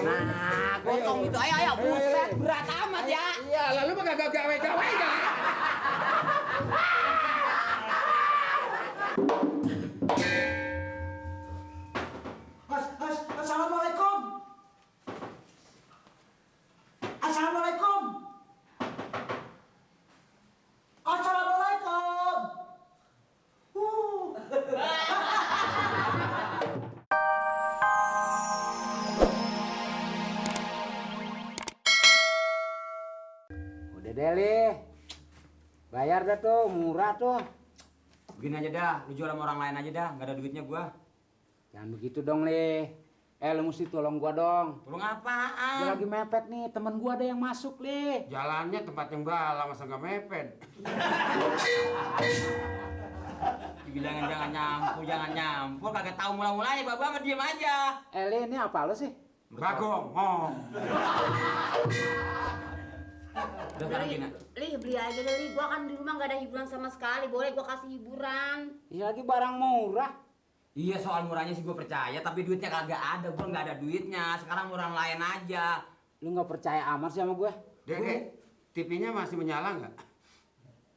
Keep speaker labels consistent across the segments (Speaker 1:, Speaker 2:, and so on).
Speaker 1: Nah, gotong itu. Ayo, buset, berat amat ya.
Speaker 2: Iya, lalu mah gak gawe-gawe gak.
Speaker 3: Assalamualaikum. Assalamualaikum. Assalamualaikum.
Speaker 1: Udah deh, Li. Bayar dah tuh, murah tuh.
Speaker 4: Begini aja dah, lu jual sama orang lain aja dah, nggak ada duitnya gua.
Speaker 1: Jangan begitu dong, Li. Lu mesti tolong gua dong.
Speaker 4: Tolong
Speaker 1: Gua
Speaker 4: apaan?
Speaker 1: lagi mepet nih, temen gua ada yang masuk, Li.
Speaker 2: Jalannya tempat yang bala, masa gak mepet.
Speaker 4: Dibilangin jangan nyampur, kagak tahu mula-mulanya, Baba mah diem aja.
Speaker 1: Li, ini apa lo sih?
Speaker 2: Bagong, ngomong.
Speaker 4: Udah sekarang gini.
Speaker 5: Li, beli aja deh, Li. Gua kan di rumah nggak ada hiburan sama sekali. Boleh gua kasih hiburan.
Speaker 1: Ini lagi barang murah.
Speaker 4: Iya soal murahnya sih gua percaya, tapi duitnya kagak ada, gua nggak ada duitnya. Sekarang orang lain aja.
Speaker 1: Lu nggak percaya amat sih sama gue?
Speaker 2: Dek, TV-nya masih menyala nggak?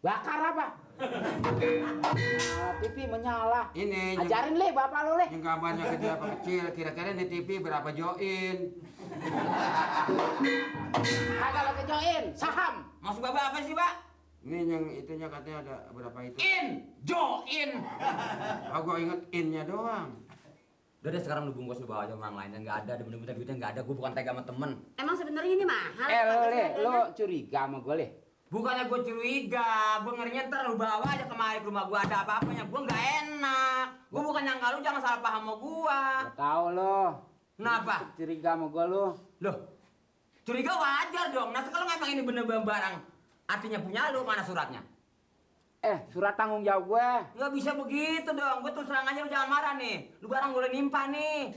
Speaker 1: Bakar apa? Nah, TV menyala.
Speaker 2: Ini
Speaker 1: Ajarin, Li, bapak lo, Li.
Speaker 2: yang gambarnya gede apa kecil, kira-kira ini TV berapa join?
Speaker 1: Kagak lo kejoin, saham.
Speaker 4: Maksud Baba apa sih, Pak?
Speaker 2: Ini yang itunya katanya ada berapa itu?
Speaker 4: Join.
Speaker 2: Oh, gua inget in-nya doang.
Speaker 4: Udah deh sekarang lu bungkus lu bawa aja orang lain, nggak ada, bener-bener duitnya nggak ada. Gua bukan tega sama temen.
Speaker 5: Emang sebenarnya ini mahal.
Speaker 1: Lo, Li, lo curiga sama gue, Li?
Speaker 4: Bukannya gue curiga, gue ngerinya ntar lu bawa aja kemari ke rumah gue ada apa-apanya, gue nggak enak. Gue bukan nyangka lu, jangan salah paham sama gue.
Speaker 1: Gak tau lo.
Speaker 4: Kenapa?
Speaker 1: Curiga sama gue lo.
Speaker 4: Loh, curiga wajar dong. Nah sekarang emang ini bener-bener barang artinya punya lu, mana suratnya?
Speaker 1: Surat tanggung jawab gue.
Speaker 4: Nggak bisa begitu dong, gue terus terang aja lu jangan marah nih. Lu barang boleh nimpah nih.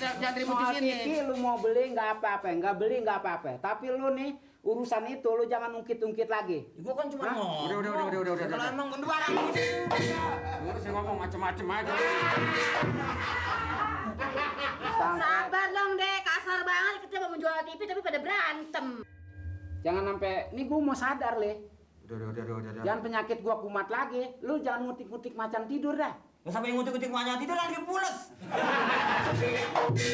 Speaker 2: Jangan ribut di
Speaker 1: Soal
Speaker 2: sini.
Speaker 1: TV lu mau beli nggak apa-apa, nggak beli nggak apa-apa. Tapi lu nih urusan itu lu jangan ungkit-ungkit lagi.
Speaker 4: Gue kan cuma
Speaker 1: Hah?
Speaker 4: ngomong.
Speaker 2: Udah.
Speaker 4: Kalau emang barang ini.
Speaker 2: Lu sih ngomong macem-macem aja.
Speaker 1: Sampai,
Speaker 5: Sabar dong, Dek. Kasar banget kita mau menjual TV tapi pada berantem.
Speaker 1: jangan sampai, nih gue mau sadar, Le.
Speaker 2: Udah.
Speaker 1: Jangan penyakit gua kumat lagi. Lu jangan ngutik-ngutik macan tidur dah.
Speaker 4: Gak sampai ngutik-ngutik banyak tidur lagi pules.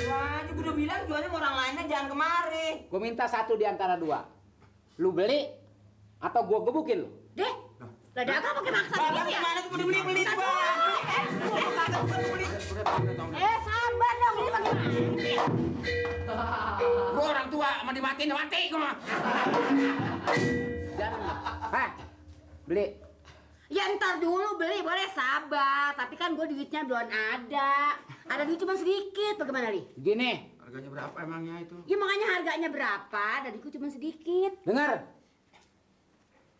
Speaker 4: Wah, gue udah bilang jualnya sama orang lainnya jangan kemari.
Speaker 1: Gue minta satu di antara dua. Lu beli atau gua gebukin lu.
Speaker 5: Dek, lah dagang pakai maksa
Speaker 4: Bapak
Speaker 5: gitu ya?
Speaker 4: gimana tuh beli-beli tuh, Bang?
Speaker 5: Sabar dong, ini bagaimana?
Speaker 2: Gua orang tua, sama dimatiin mati gua mah.
Speaker 1: Hah? Beli.
Speaker 5: Ya ntar dulu beli, boleh sabar. Tapi kan gue duitnya belum ada. Ada duit cuma sedikit, bagaimana, Li?
Speaker 1: Gini,
Speaker 2: Harganya berapa emangnya itu?
Speaker 5: Ya makanya harganya berapa, dadiku cuma sedikit.
Speaker 1: denger.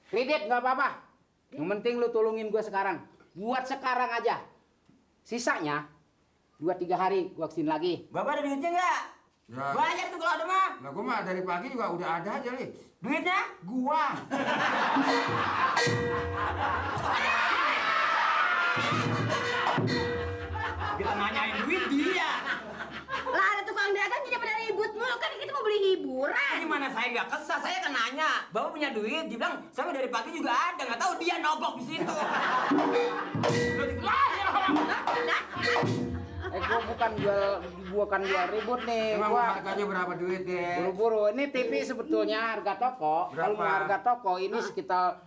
Speaker 1: Kredit nggak apa-apa. Yang penting lu tolongin gua sekarang. Buat sekarang aja. Sisanya 2-3 hari gua kesini lagi.
Speaker 4: Bapak ada duitnya nggak?
Speaker 2: Ya.
Speaker 4: Banyak tuh kalau ada mah.
Speaker 2: Lah gua mah dari pagi juga udah ada aja, Li.
Speaker 4: Duitnya?
Speaker 2: Gua.
Speaker 4: Kita nanyain duit dia.
Speaker 5: Lah ada tukang dagang jadi pada ribut mulu, kan kita mau beli hiburan.
Speaker 4: Gimana saya nggak kesal? Saya kan nanya. Bapak punya duit? Dia bilang, saya dari pagi juga ada. Nggak tahu dia nogok di situ.
Speaker 1: Gua kan jual ribut nih.
Speaker 2: Emang
Speaker 1: Gua
Speaker 2: harganya berapa duit, deh?
Speaker 1: buru-buru. Ini TV sebetulnya harga toko. Kalau
Speaker 2: Berapa?
Speaker 1: harga toko ini sekitar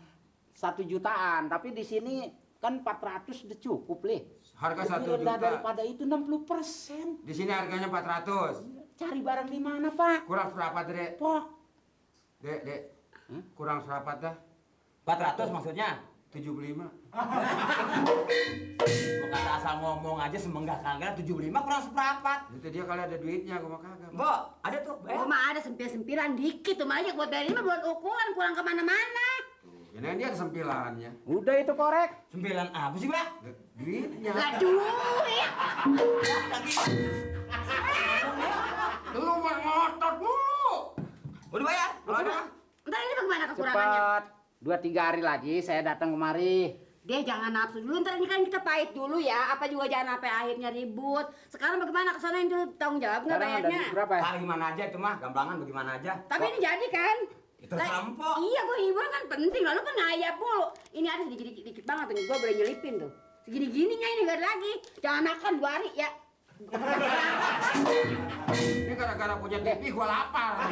Speaker 1: 1 jutaan, tapi di sini kan 400 udah cukup, Li.
Speaker 2: Harga
Speaker 1: Lebih
Speaker 2: 1
Speaker 1: rendah
Speaker 2: juta.
Speaker 1: daripada itu 60%.
Speaker 2: Di sini harganya 400.
Speaker 1: Cari barang di mana, Pak?
Speaker 2: Kurang seperempat, Dek.
Speaker 1: Pok.
Speaker 2: Dek. Kurang seperempat dah.
Speaker 4: 400 maksudnya?
Speaker 2: 75.
Speaker 4: Gua kata asal ngomong aja semenggak kagak 75 kurang seperempat.
Speaker 2: Itu dia kalau ada duitnya, gua mah kagak.
Speaker 4: Mbok, ada tuh.
Speaker 5: Oh mah ada sempil-sempilan dikit tuh, banyak buat bayar ini mah buat ukuran, kurang kemana-mana.
Speaker 2: Ya, nah, dia ada sempilannya.
Speaker 1: Udah itu korek.
Speaker 4: 9 apa sih, Mbak?
Speaker 2: Duitnya.
Speaker 5: Lah duit.
Speaker 4: Lagi.
Speaker 2: Lu mah ngotot mulu.
Speaker 4: Udah bayar? Kalau ada.
Speaker 5: Ntar ini bagaimana kekurangannya?
Speaker 1: Cepat. 2-3 hari lagi saya datang kemari.
Speaker 5: Deh jangan nafsu dulu, ntar ini kan kita pahit dulu ya. Apa juga jangan sampai akhirnya ribut. Sekarang bagaimana kesana dulu tanggung jawab nggak
Speaker 1: Sekarang ada
Speaker 5: bayarnya?
Speaker 1: duit berapa ya?
Speaker 4: Ah, gimana aja itu mah, gampangan bagaimana aja.
Speaker 5: Tapi ini jadi kan?
Speaker 4: Itu rampok.
Speaker 5: Iya, gue hiburan kan penting. Lalu kan ngayap mulu. Ini ada sedikit-sedikit banget nih. Gue boleh nyelipin tuh. Segini-gininya ini gak ada lagi. Jangan makan 2 hari ya.
Speaker 2: Ini gara-gara punya TV gua lapar.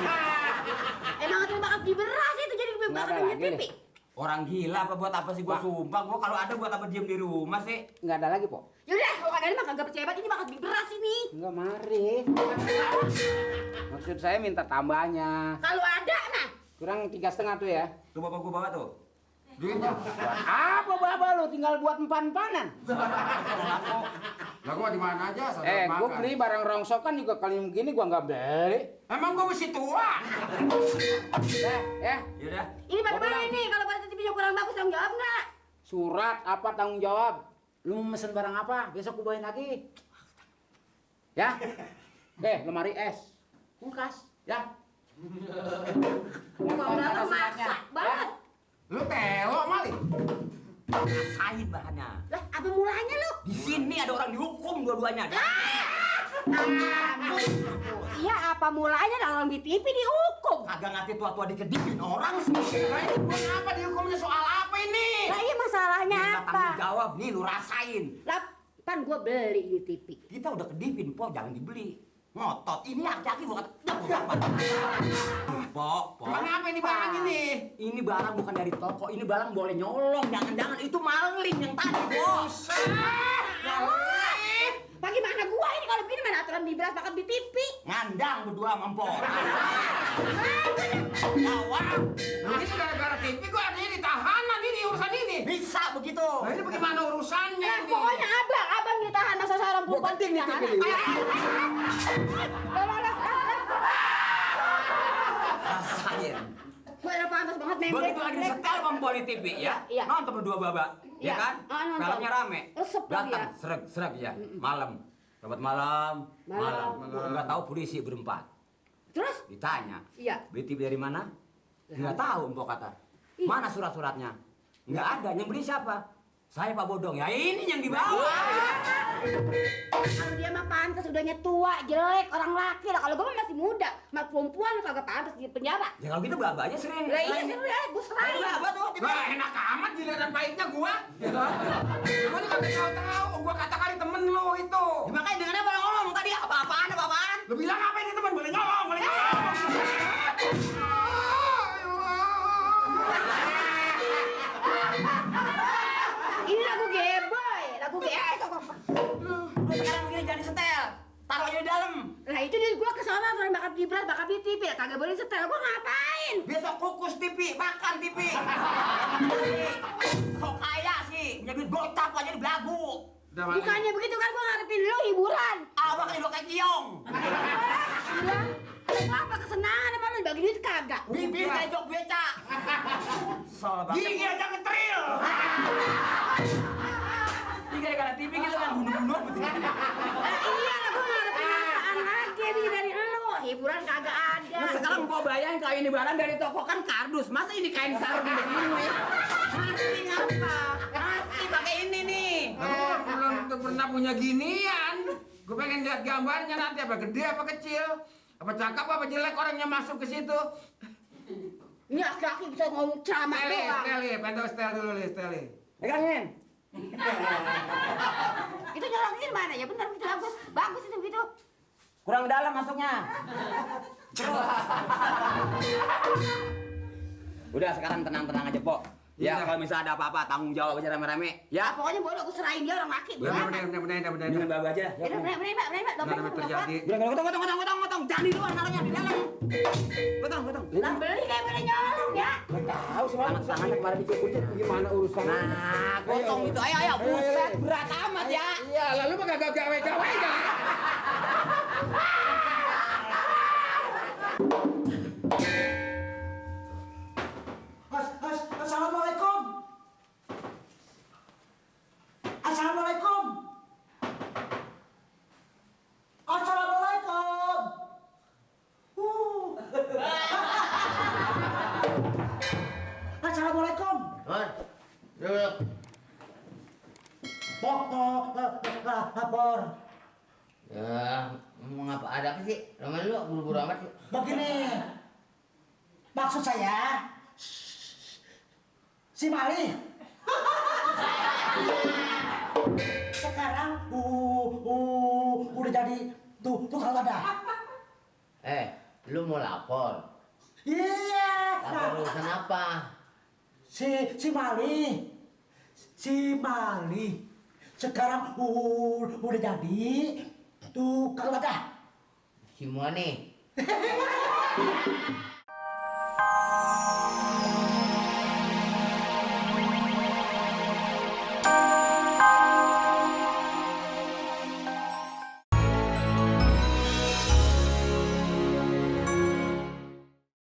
Speaker 5: Emang itu bakal beli beras itu jadi gue
Speaker 1: Nggak
Speaker 5: bakal
Speaker 1: ada
Speaker 5: beli
Speaker 1: lagi
Speaker 5: pipi.
Speaker 1: nih.
Speaker 4: Orang gila apa buat apa sih gua
Speaker 1: Pak.
Speaker 4: sumpah. Gua kalau ada buat apa diem di rumah sih.
Speaker 1: Nggak ada lagi, Po.
Speaker 5: Yaudah, kalau kagak ada mah kagak percaya banget ini bakal beli beras ini.
Speaker 1: Nggak, mari. Maksud saya minta tambahnya.
Speaker 5: Kalau ada nah.
Speaker 1: Kurang 3,5 tuh ya.
Speaker 4: Tuh bapak gua bawa tuh.
Speaker 2: Duitnya.
Speaker 1: Apa bapak lu tinggal buat empan-empanan?
Speaker 2: Lah gua di mana aja saudara
Speaker 1: Gua
Speaker 2: makan.
Speaker 1: beli barang rongsokan juga kali begini gua nggak beli.
Speaker 2: Emang gua mesti tua?
Speaker 1: Ya.
Speaker 4: Yaudah.
Speaker 5: Ini bagaimana
Speaker 1: pulang.
Speaker 5: ini? Kalau pada TV-nya kurang bagus tanggung jawab nggak?
Speaker 1: Surat apa tanggung jawab? Lu mau mesen barang apa? Besok gua bawain lagi. Ya? Lemari es. Kulkas, ya.
Speaker 5: Kalau udah maksa banget.
Speaker 2: Lu telo mali.
Speaker 4: Rasain bahannya.
Speaker 5: Lah, apa mulanya lu?
Speaker 4: Di sini ada orang dihukum dua-duanya.
Speaker 5: Iya, apa mulanya lah orang di TV dihukum?
Speaker 4: Kagak ngerti tua-tua dikedipin orang sih.
Speaker 2: Nah ini buat apa dihukumnya soal apa ini?
Speaker 5: Lah iya masalahnya
Speaker 4: Minta
Speaker 5: apa?
Speaker 4: tanggung jawab nih, lu rasain.
Speaker 5: Lah, pan gua beli di TV.
Speaker 4: Kita udah kedipin, Po, jangan dibeli. Ngotot, ini aki-aki bukan Po.
Speaker 2: Emang apa ini barang ini?
Speaker 4: Ini barang bukan dari toko, ini barang boleh nyolong. Jangan-jangan itu maling yang tadi, Bos.
Speaker 5: Bagaimana gua ini kalau begini mana aturan di beras bakal di TV?
Speaker 4: Ngandang berdua mampo. Jawab.
Speaker 2: Nah ini gara-gara TV gua artinya ditahanan ini urusan ini.
Speaker 4: Bisa begitu.
Speaker 2: Nah ini bagaimana urusannya ini?
Speaker 5: Pokoknya abang ditahan masa seorang perempuan
Speaker 1: ketik nih,
Speaker 5: ditahan.
Speaker 1: TV ini.
Speaker 4: Rasain.
Speaker 5: Gua udah pantas banget member.
Speaker 4: Begitu lagi disetel mampo di TV ya.
Speaker 5: Iya.
Speaker 4: Nonton berdua babak.
Speaker 5: Iya.
Speaker 4: Ya kan?
Speaker 5: Nonton.
Speaker 4: Filmnya rame.
Speaker 5: Resep lagi
Speaker 4: Datang,
Speaker 5: ya.
Speaker 4: sereg ya. Malam. Dapat malam.
Speaker 5: Malam.
Speaker 4: Enggak tahu polisi berempat.
Speaker 5: Terus?
Speaker 4: Ditanya.
Speaker 5: Iya.
Speaker 4: Beli TV dari mana? Enggak tahu, Mbok kata.
Speaker 5: Ih.
Speaker 4: Mana surat-suratnya? Enggak ada. Yang beli siapa? Saya Pak Bodong. Ya ini yang dibawa.
Speaker 5: Kalau dia mah pantas udahnya tua, jelek, orang laki lah. Kalau gua mah masih muda, mah perempuan kagak pantas di penjara.
Speaker 4: Ya kalau gitu babanya sering.
Speaker 5: Lah iya seru ya, gua serahin.
Speaker 4: Babak tuh.
Speaker 2: Wah enak amat giliran pahitnya gua. Gua ini kagak tahu. Gua kata kali temen lu itu.
Speaker 4: Ya, makanya dengarnya orang ngomong tadi apa-apaan, apa-apaan.
Speaker 2: Lu bilang apa ini teman? Boleh nyolong, boleh nyolong.
Speaker 5: Ini lagu geboy, lagu geboy.
Speaker 4: Lu sekarang begini jangan disetel. Taruh aja di dalam.
Speaker 5: Lah itu dia gua kesana orang bakal di beras, bakal di TV, kagak boleh setel. Gua ngapain?
Speaker 4: Besok kukus TV, makan TV. Sok kaya sih, punya duit gocap aja di belagu.
Speaker 5: Bukannya begitu kan gua ngarepin lu hiburan.
Speaker 4: Abang ini lo kayak kiong.
Speaker 5: Bilang, apa kesenangan sama lu bagi duit kagak?
Speaker 4: Bibir kayak jok beca. Soal banget.
Speaker 2: Gigi aja ngetril.
Speaker 4: Ini gara-gara TV kita kan bunuh-bunuhan betul.
Speaker 5: Iya lah gua ngarepin apaan lagi nih dari lu. Hiburan kagak ada.
Speaker 4: Nah, sekarang mau bayangin kalau ini barang dari toko kan kardus. Masa ini kain sarung begini? Ngerti ngapa? Ngerti pakai ini nih.
Speaker 2: Aku belum pernah punya ginian. Gue pengen lihat gambarnya nanti apa gede apa kecil, apa cakep apa jelek orangnya masuk ke situ.
Speaker 5: Ini laki-laki bisa ngomong ceramah doang.
Speaker 2: Steli, pengen setel dulu nih, Steli.
Speaker 4: Pegangin.
Speaker 5: Itu nyolongin mana? Ya benar begitu bagus. Bagus itu begitu.
Speaker 4: Kurang dalam masuknya. Udah sekarang tenang-tenang aja, Pok. Ya,
Speaker 2: Iya.
Speaker 4: kalau misalnya ada apa-apa tanggung jawab aja rame-rame. Ya.
Speaker 5: Pokoknya boleh aku serahin dia orang laki.
Speaker 2: Bener.
Speaker 4: Dengan Baba aja.
Speaker 5: Ya udah bener mbak.
Speaker 2: Nggak terjadi.
Speaker 4: Gotong. Jangan di luar, naruhnya di dalam. Gotong.
Speaker 5: Lah beli kayak boleh nyolong ya.
Speaker 1: Tahu semalam tangannya kemarin dicukur gimana urusannya?
Speaker 4: Nah, gotong itu. Ayo. Buset, berat amat ya.
Speaker 1: Iya, lalu mah gak gawe-gawe aja.
Speaker 3: Assalamualaikum. Assalamualaikum. Assalamualaikum. Assalamualaikum. lapor.
Speaker 4: Ya, mau ngapa ada apa sih? Ramai lu buru-buru amat sih.
Speaker 3: Begini, maksud saya, si Mali sekarang udah jadi tukang wadah.
Speaker 4: Lu mau lapor?
Speaker 3: Iya.
Speaker 4: Lapor urusan apa?
Speaker 3: Si Mali sekarang udah jadi tukang wadah.
Speaker 4: Si Muani.